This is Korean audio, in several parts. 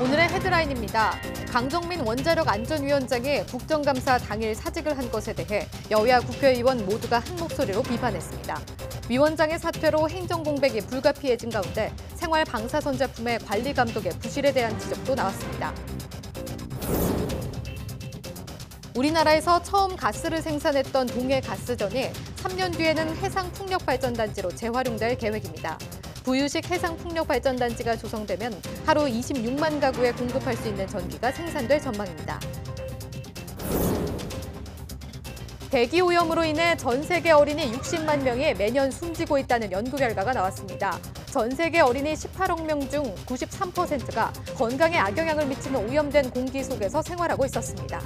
오늘의 헤드라인입니다. 강정민 원자력안전위원장이 국정감사 당일 사직을 한 것에 대해 여야 국회의원 모두가 한 목소리로 비판했습니다. 위원장의 사퇴로 행정공백이 불가피해진 가운데 생활 방사선 제품의 관리 감독의 부실에 대한 지적도 나왔습니다. 우리나라에서 처음 가스를 생산했던 동해가스전이 3년 뒤에는 해상풍력발전단지로 재활용될 계획입니다. 부유식 해상풍력발전단지가 조성되면 하루 26만 가구에 공급할 수 있는 전기가 생산될 전망입니다. 대기오염으로 인해 전 세계 어린이 60만 명이 매년 숨지고 있다는 연구 결과가 나왔습니다. 전 세계 어린이 18억 명 중 93%가 건강에 악영향을 미치는 오염된 공기 속에서 생활하고 있었습니다.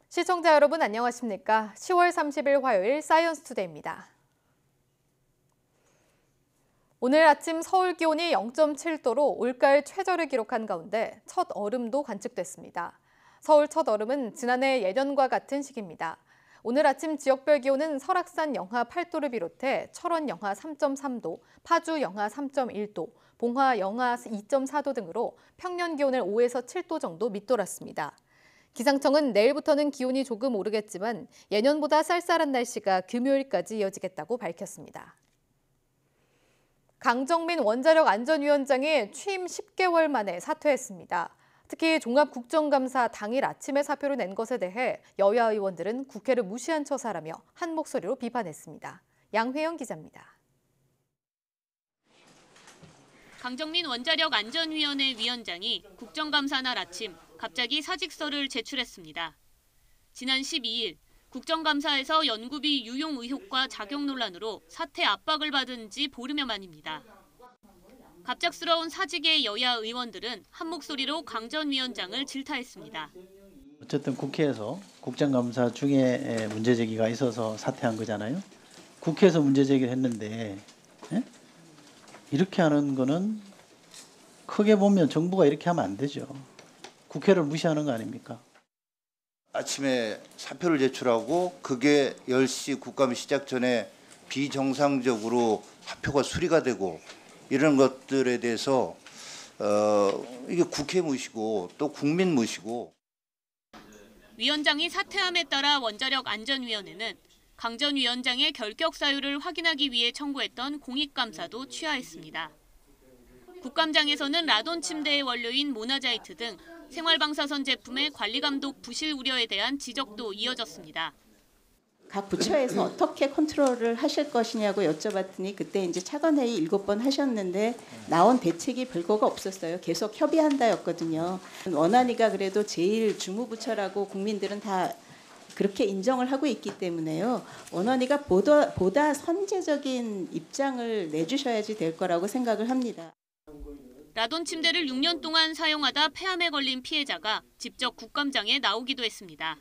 시청자 여러분 안녕하십니까? 10월 30일 화요일 사이언스투데이입니다. 오늘 아침 서울 기온이 0.7도로 올가을 최저를 기록한 가운데 첫 얼음도 관측됐습니다. 서울 첫 얼음은 지난해 예년과 같은 시기입니다. 오늘 아침 지역별 기온은 설악산 영하 8도를 비롯해 철원 영하 3.3도, 파주 영하 3.1도, 봉화 영하 2.4도 등으로 평년 기온을 5에서 7도 정도 밑돌았습니다. 기상청은 내일부터는 기온이 조금 오르겠지만 예년보다 쌀쌀한 날씨가 금요일까지 이어지겠다고 밝혔습니다. 강정민 원자력안전위원장이 취임 10개월 만에 사퇴했습니다. 특히 종합국정감사 당일 아침에 사표를 낸 것에 대해 여야 의원들은 국회를 무시한 처사라며 한 목소리로 비판했습니다. 양회영 기자입니다. 강정민 원자력안전위원회 위원장이 국정감사 날 아침 갑자기 사직서를 제출했습니다. 지난 12일 국정감사에서 연구비 유용 의혹과 작용 논란으로 사퇴 압박을 받은 지 보름여 만입니다. 갑작스러운 사직에 여야 의원들은 한 목소리로 강 전 위원장을 질타했습니다. 어쨌든 국회에서 국정감사 중에 문제제기가 있어서 사퇴한 거잖아요. 국회에서 문제제기를 했는데 이렇게 하는 거는 크게 보면 정부가 이렇게 하면 안 되죠. 국회를 무시하는 거 아닙니까? 아침에 사표를 제출하고 그게 10시 국감 시작 전에 비정상적으로 사표가 수리가 되고 이런 것들에 대해서 이게 국회 무시고 또 국민 무시고. 위원장이 사퇴함에 따라 원자력안전위원회는 강 전 위원장의 결격 사유를 확인하기 위해 청구했던 공익감사도 취하했습니다. 국감장에서는 라돈 침대의 원료인 모나자이트 등 생활방사선 제품의 관리감독 부실 우려에 대한 지적도 이어졌습니다. 각 부처에서 어떻게 컨트롤을 하실 것이냐고 여쭤봤더니 그때 이제 차관회의 7번 하셨는데 나온 대책이 별거가 없었어요. 계속 협의한다였거든요. 원안위가 그래도 제일 주무부처라고 국민들은 다 그렇게 인정을 하고 있기 때문에요. 원안위가 보다 선제적인 입장을 내주셔야지 될 거라고 생각을 합니다. 라돈 침대를 6년 동안 사용하다 폐암에 걸린 피해자가 직접 국감장에 나오기도 했습니다.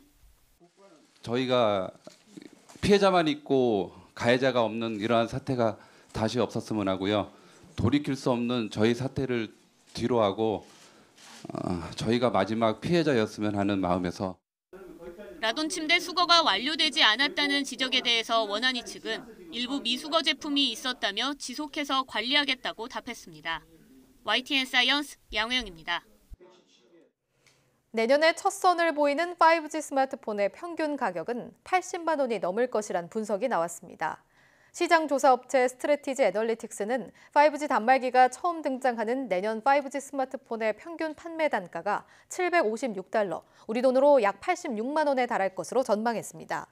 저희가 피해자만 있고 가해자가 없는 이러한 사태가 다시 없었으면 하고요. 돌이킬 수 없는 저희 사태를 뒤로하고 저희가 마지막 피해자였으면 하는 마음에서. 라돈 침대 수거가 완료되지 않았다는 지적에 대해서 원안위 측은 일부 미수거 제품이 있었다며 지속해서 관리하겠다고 답했습니다. YTN 사이언스 양회영입니다. 내년에 첫 선을 보이는 5G 스마트폰의 평균 가격은 80만 원이 넘을 것이란 분석이 나왔습니다. 시장 조사 업체 스트래티지 애널리틱스는 5G 단말기가 처음 등장하는 내년 5G 스마트폰의 평균 판매 단가가 $756, 우리 돈으로 약 86만 원에 달할 것으로 전망했습니다.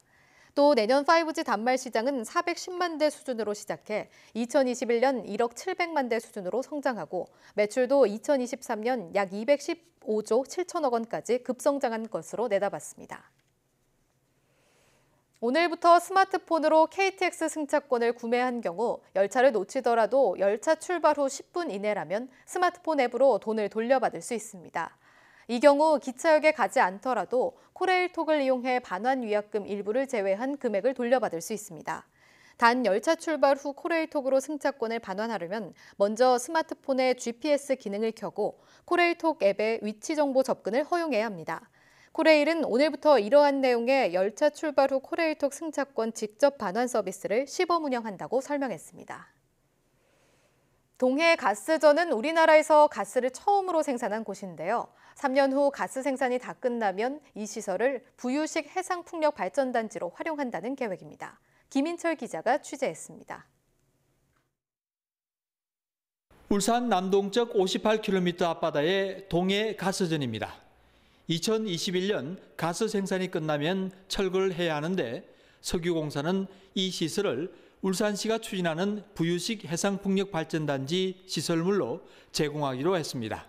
또 내년 5G 단말 시장은 410만 대 수준으로 시작해 2021년 1억 700만 대 수준으로 성장하고 매출도 2023년 약 215조 7천억 원까지 급성장한 것으로 내다봤습니다. 오늘부터 스마트폰으로 KTX 승차권을 구매한 경우 열차를 놓치더라도 열차 출발 후 10분 이내라면 스마트폰 앱으로 돈을 돌려받을 수 있습니다. 이 경우 기차역에 가지 않더라도 코레일톡을 이용해 반환 위약금 일부를 제외한 금액을 돌려받을 수 있습니다. 단 열차 출발 후 코레일톡으로 승차권을 반환하려면 먼저 스마트폰에 GPS 기능을 켜고 코레일톡 앱의 위치 정보 접근을 허용해야 합니다. 코레일은 오늘부터 이러한 내용의 열차 출발 후 코레일톡 승차권 직접 반환 서비스를 시범 운영한다고 설명했습니다. 동해가스전은 우리나라에서 가스를 처음으로 생산한 곳인데요. 3년 후 가스 생산이 다 끝나면 이 시설을 부유식 해상풍력발전단지로 활용한다는 계획입니다. 김인철 기자가 취재했습니다. 울산 남동쪽 58km 앞바다의 동해가스전입니다. 2021년 가스 생산이 끝나면 철거를 해야 하는데 석유공사는 이 시설을 울산시가 추진하는 부유식 해상풍력발전단지 시설물로 제공하기로 했습니다.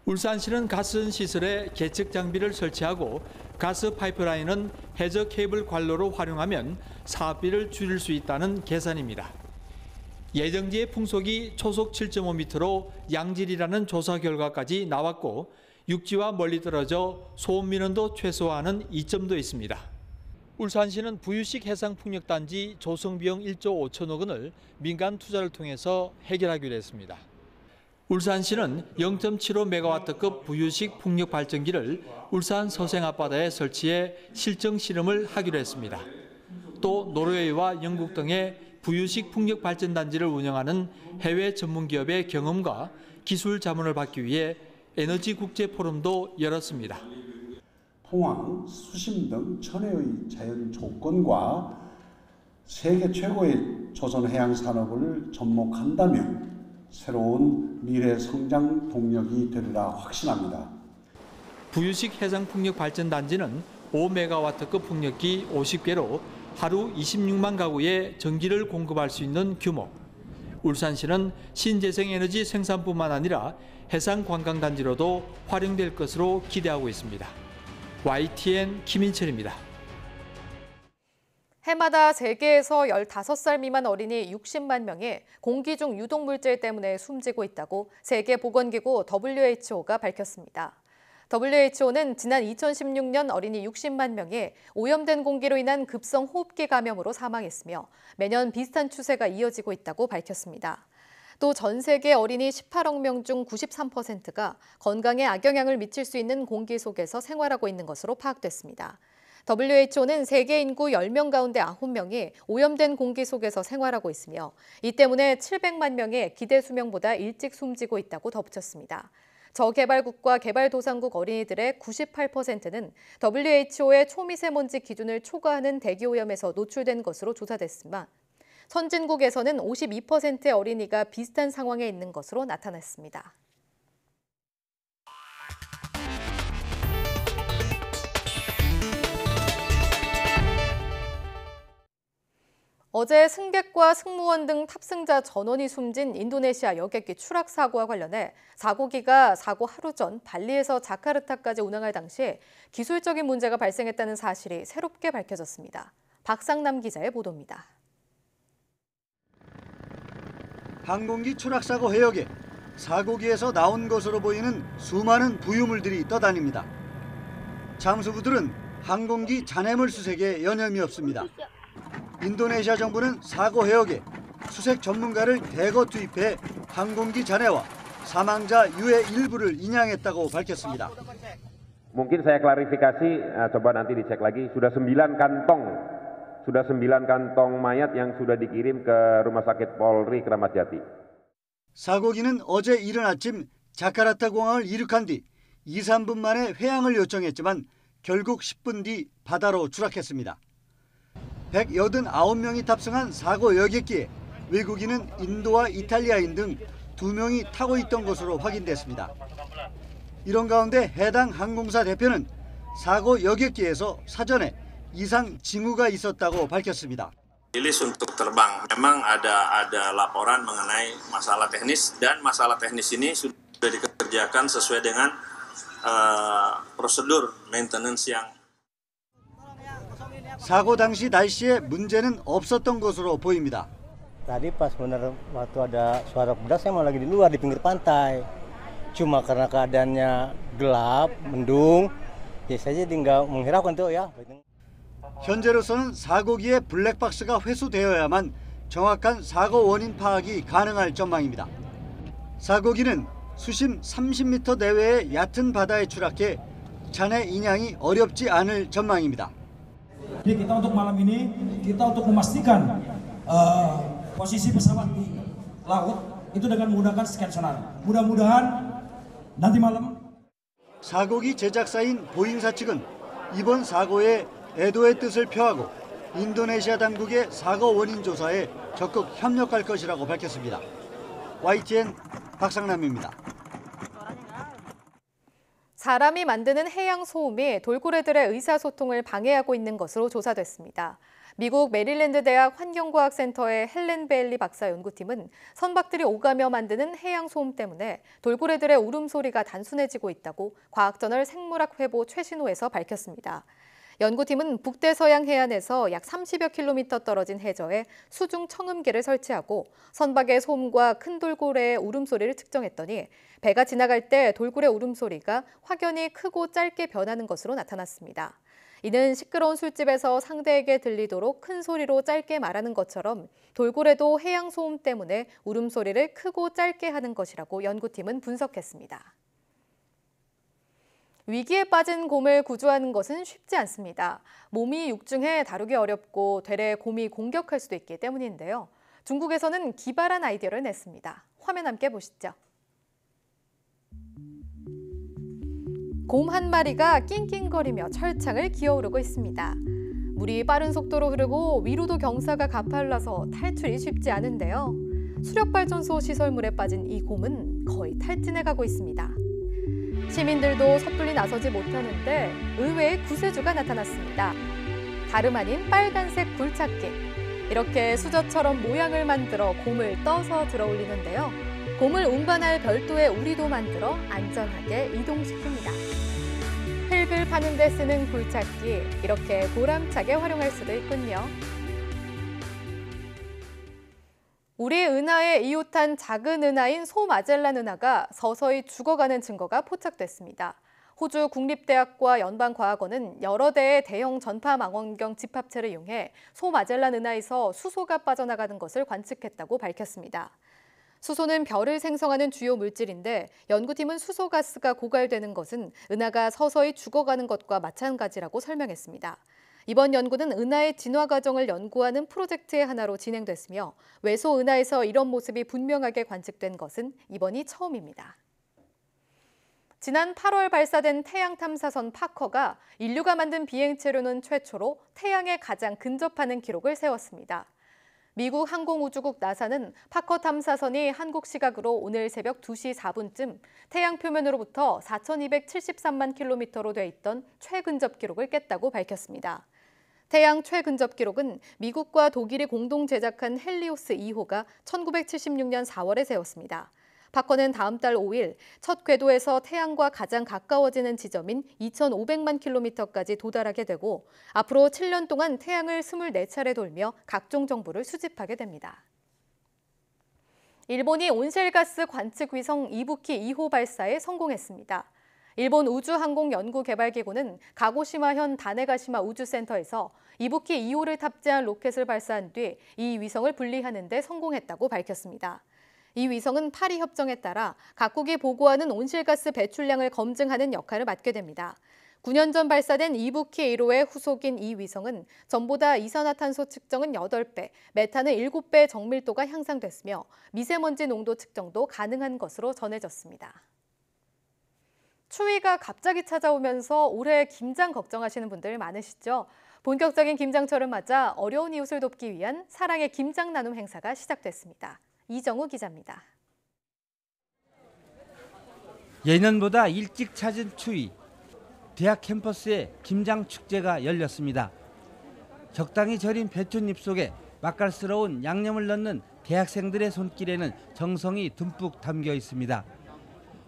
울산시는 가스전 시설에 계측 장비를 설치하고 가스 파이프라인은 해저 케이블 관로로 활용하면 사업비를 줄일 수 있다는 계산입니다. 예정지의 풍속이 초속 7.5m로 양질이라는 조사 결과까지 나왔고 육지와 멀리 떨어져 소음 민원도 최소화하는 이점도 있습니다. 울산시는 부유식 해상풍력단지 조성 비용 1조 5천억 원을 민간 투자를 통해서 해결하기로 했습니다. 울산시는 0.75메가와트급 부유식 풍력 발전기를 울산 서생 앞바다에 설치해 실증 실험을 하기로 했습니다. 또 노르웨이와 영국 등의 부유식 풍력 발전단지를 운영하는 해외 전문 기업의 경험과 기술 자문을 받기 위해 에너지 국제 포럼도 열었습니다. 포항, 수심 등 천혜의 자연 조건과 세계 최고의 조선 해양 산업을 접목한다면 새로운 미래 성장 동력이 되리라 확신합니다. 부유식 해상풍력 발전단지는 5메가와트급 풍력기 50개로 하루 26만 가구에 전기를 공급할 수 있는 규모. 울산시는 신재생에너지 생산뿐만 아니라 해상관광단지로도 활용될 것으로 기대하고 있습니다. YTN 김인철입니다. 해마다 세계에서 15살 미만 어린이 60만 명이 공기 중 유독물질 때문에 숨지고 있다고 세계보건기구 WHO가 밝혔습니다. WHO는 지난 2016년 어린이 60만 명이 오염된 공기로 인한 급성 호흡기 감염으로 사망했으며 매년 비슷한 추세가 이어지고 있다고 밝혔습니다. 또 전 세계 어린이 18억 명 중 93%가 건강에 악영향을 미칠 수 있는 공기 속에서 생활하고 있는 것으로 파악됐습니다. WHO는 세계 인구 10명 가운데 9명이 오염된 공기 속에서 생활하고 있으며 이 때문에 700만 명이 기대 수명보다 일찍 숨지고 있다고 덧붙였습니다. 저개발국과 개발도상국 어린이들의 98%는 WHO의 초미세먼지 기준을 초과하는 대기오염에서 노출된 것으로 조사됐지만 선진국에서는 52%의 어린이가 비슷한 상황에 있는 것으로 나타났습니다. 어제 승객과 승무원 등 탑승자 전원이 숨진 인도네시아 여객기 추락 사고와 관련해 사고기가 사고 하루 전 발리에서 자카르타까지 운항할 당시 기술적인 문제가 발생했다는 사실이 새롭게 밝혀졌습니다. 박상남 기자의 보도입니다. 항공기 추락사고 해역에 사고기에서 나온 것으로 보이는 수많은 부유물들이 떠다닙니다. 잠수부들은 항공기 잔해물 수색에 여념이 없습니다. 인도네시아 정부는 사고 해역에 수색 전문가를 대거 투입해 항공기 잔해와 사망자 유해 일부를 인양했다고 밝혔습니다. Mungkin saya klarifikasi, coba nanti dicek lagi. Sudah 9 kantong mayat yang sudah dikirim ke Rumah Sakit Polri Kramat Jati. 사고기는 어제 이른 아침 자카르타 공항을 이륙한 뒤 2, 3분 만에 회항을 요청했지만 결국 10분 뒤 바다로 추락했습니다. 189명이 탑승한 사고 여객기에 외국인은 인도와 이탈리아인 등 2명이 타고 있던 것으로 확인됐습니다. 이런 가운데 해당 항공사 대표는 사고 여객기에서 사전에 이상 징후가 있었다고 밝혔습니다. Rilis untuk terbang. Memang ada laporan mengenai masalah teknis dan masalah teknis ini sudah dikerjakan sesuai dengan prosedur maintenance yang 사고 당시 날씨에 문제는 없었던 것으로 보입니다. Tadi pas benar waktu ada suara pedas saya malah lagi di luar di pinggir pantai. Cuma karena keadaannya gelap, mendung, ya saya jadi nggak menghiraukan tuh ya. 현재로서는 사고기의 블랙박스가 회수되어야만 정확한 사고 원인 파악이 가능할 전망입니다. 사고기는 수심 30m 내외의 얕은 바다에 추락해 잔해 인양이 어렵지 않을 전망입니다. Jadi kita untuk malam ini kita untuk memastikan posisi pesawat di laut itu dengan menggunakan scan sonar. Mudah-mudahan nanti malam. 사고기 제작사인 보잉사 측은 이번 사고에 애도의 뜻을 표하고 인도네시아 당국의 사고 원인 조사에 적극 협력할 것이라고 밝혔습니다. YTN 박상남입니다. 사람이 만드는 해양 소음이 돌고래들의 의사소통을 방해하고 있는 것으로 조사됐습니다. 미국 메릴랜드 대학 환경과학센터의 헬렌 베일리 박사 연구팀은 선박들이 오가며 만드는 해양 소음 때문에 돌고래들의 울음소리가 단순해지고 있다고 과학저널 생물학회보 최신호에서 밝혔습니다. 연구팀은 북대서양 해안에서 약 30여 킬로미터 떨어진 해저에 수중 청음기를 설치하고 선박의 소음과 큰 돌고래의 울음소리를 측정했더니 배가 지나갈 때 돌고래 울음소리가 확연히 크고 짧게 변하는 것으로 나타났습니다. 이는 시끄러운 술집에서 상대에게 들리도록 큰 소리로 짧게 말하는 것처럼 돌고래도 해양 소음 때문에 울음소리를 크고 짧게 하는 것이라고 연구팀은 분석했습니다. 위기에 빠진 곰을 구조하는 것은 쉽지 않습니다. 몸이 육중해 다루기 어렵고 되레 곰이 공격할 수도 있기 때문인데요. 중국에서는 기발한 아이디어를 냈습니다. 화면 함께 보시죠. 곰 한 마리가 낑낑거리며 철창을 기어오르고 있습니다. 물이 빠른 속도로 흐르고 위로도 경사가 가팔라서 탈출이 쉽지 않은데요. 수력발전소 시설물에 빠진 이 곰은 거의 탈진해가고 있습니다. 시민들도 섣불리 나서지 못하는데 의외의 구세주가 나타났습니다. 다름 아닌 빨간색 굴착기. 이렇게 수저처럼 모양을 만들어 곰을 떠서 들어올리는데요. 곰을 운반할 별도의 우리도 만들어 안전하게 이동시킵니다. 흙을 파는 데 쓰는 굴착기, 이렇게 보람차게 활용할 수도 있군요. 우리 은하에 이웃한 작은 은하인 소마젤란 은하가 서서히 죽어가는 증거가 포착됐습니다. 호주 국립대학과 연방과학원은 여러 대의 대형 전파망원경 집합체를 이용해 소마젤란 은하에서 수소가 빠져나가는 것을 관측했다고 밝혔습니다. 수소는 별을 생성하는 주요 물질인데 연구팀은 수소가스가 고갈되는 것은 은하가 서서히 죽어가는 것과 마찬가지라고 설명했습니다. 이번 연구는 은하의 진화 과정을 연구하는 프로젝트의 하나로 진행됐으며 외소 은하에서 이런 모습이 분명하게 관측된 것은 이번이 처음입니다. 지난 8월 발사된 태양 탐사선 파커가 인류가 만든 비행체로는 최초로 태양에 가장 근접하는 기록을 세웠습니다. 미국 항공우주국 나사는 파커 탐사선이 한국 시각으로 오늘 새벽 2시 4분쯤 태양 표면으로부터 4,273만 킬로미터로 돼 있던 최근접 기록을 깼다고 밝혔습니다. 태양 최근접 기록은 미국과 독일이 공동 제작한 헬리오스 2호가 1976년 4월에 세웠습니다. 파커는 다음 달 5일 첫 궤도에서 태양과 가장 가까워지는 지점인 2,500만 킬로미터까지 도달하게 되고 앞으로 7년 동안 태양을 24차례 돌며 각종 정보를 수집하게 됩니다. 일본이 온실가스 관측 위성 이부키 2호 발사에 성공했습니다. 일본 우주항공연구개발기구는 가고시마현 다네가시마 우주센터에서 이부키 2호를 탑재한 로켓을 발사한 뒤 이 위성을 분리하는 데 성공했다고 밝혔습니다. 이 위성은 파리 협정에 따라 각국이 보고하는 온실가스 배출량을 검증하는 역할을 맡게 됩니다. 9년 전 발사된 이부키 1호의 후속인 이 위성은 전보다 이산화탄소 측정은 8배, 메탄은 7배 정밀도가 향상됐으며 미세먼지 농도 측정도 가능한 것으로 전해졌습니다. 추위가 갑자기 찾아오면서 올해 김장 걱정하시는 분들 많으시죠? 본격적인 김장철을 맞아 어려운 이웃을 돕기 위한 사랑의 김장 나눔 행사가 시작됐습니다. 이정우 기자입니다. 예년보다 일찍 찾은 추위. 대학 캠퍼스에 김장 축제가 열렸습니다. 적당히 절인 배춧잎 속에 맛깔스러운 양념을 넣는 대학생들의 손길에는 정성이 듬뿍 담겨 있습니다.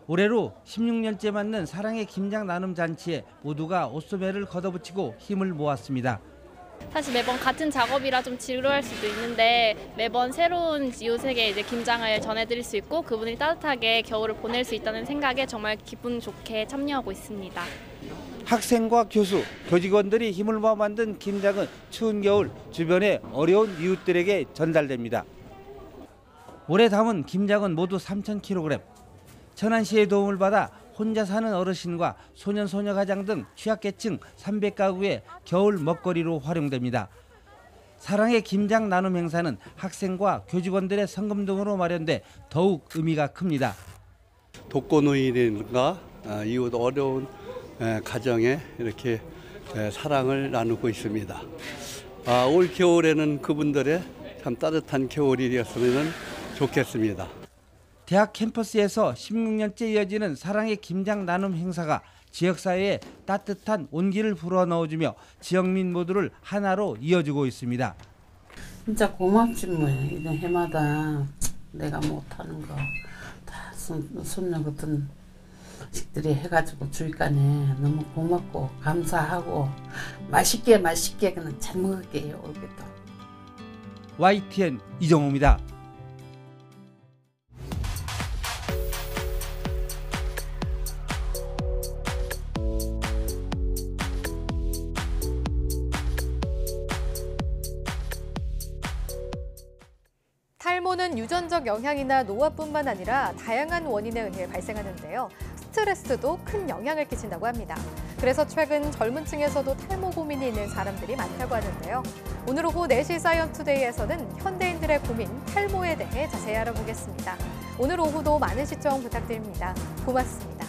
올해로 16년째 맞는 사랑의 김장 나눔 잔치에 모두가 옷소매를 걷어붙이고 힘을 모았습니다. 사실 매번 같은 작업이라 좀 지루할 수도 있는데 매번 새로운 이웃에게 이제 김장을 전해드릴 수 있고 그분이 따뜻하게 겨울을 보낼 수 있다는 생각에 정말 기분 좋게 참여하고 있습니다. 학생과 교수, 교직원들이 힘을 모아 만든 김장은 추운 겨울 주변의 어려운 이웃들에게 전달됩니다. 올해 담은 김장은 모두 3,000kg. 천안시의 도움을 받아 혼자 사는 어르신과 소년 소녀 가장 등 취약계층 300가구의 겨울 먹거리로 활용됩니다. 사랑의 김장 나눔 행사는 학생과 교직원들의 성금 등으로 마련돼 더욱 의미가 큽니다. 독거노인이라든가 이웃 어려운 가정에 이렇게 사랑을 나누고 있습니다. 올 겨울에는 그분들의 참 따뜻한 겨울이 되었으면 좋겠습니다. 대학 캠퍼스에서 16년째 이어지는 사랑의 김장 나눔 행사가 지역사회에 따뜻한 온기를 불어넣어주며 지역민 모두를 하나로 이어주고 있습니다. 진짜 고맙지 뭐. 이런 해마다 내가 못하는 거 다 손녀 같은 식들이 해가지고 주니까네 너무 고맙고 감사하고 맛있게 그냥 잘 먹을게요. 올게도. YTN 이정호입니다. 탈모는 유전적 영향이나 노화뿐만 아니라 다양한 원인에 의해 발생하는데요. 스트레스도 큰 영향을 끼친다고 합니다. 그래서 최근 젊은 층에서도 탈모 고민이 있는 사람들이 많다고 하는데요. 오늘 오후 4시 사이언투데이에서는 현대인들의 고민, 탈모에 대해 자세히 알아보겠습니다. 오늘 오후도 많은 시청 부탁드립니다. 고맙습니다.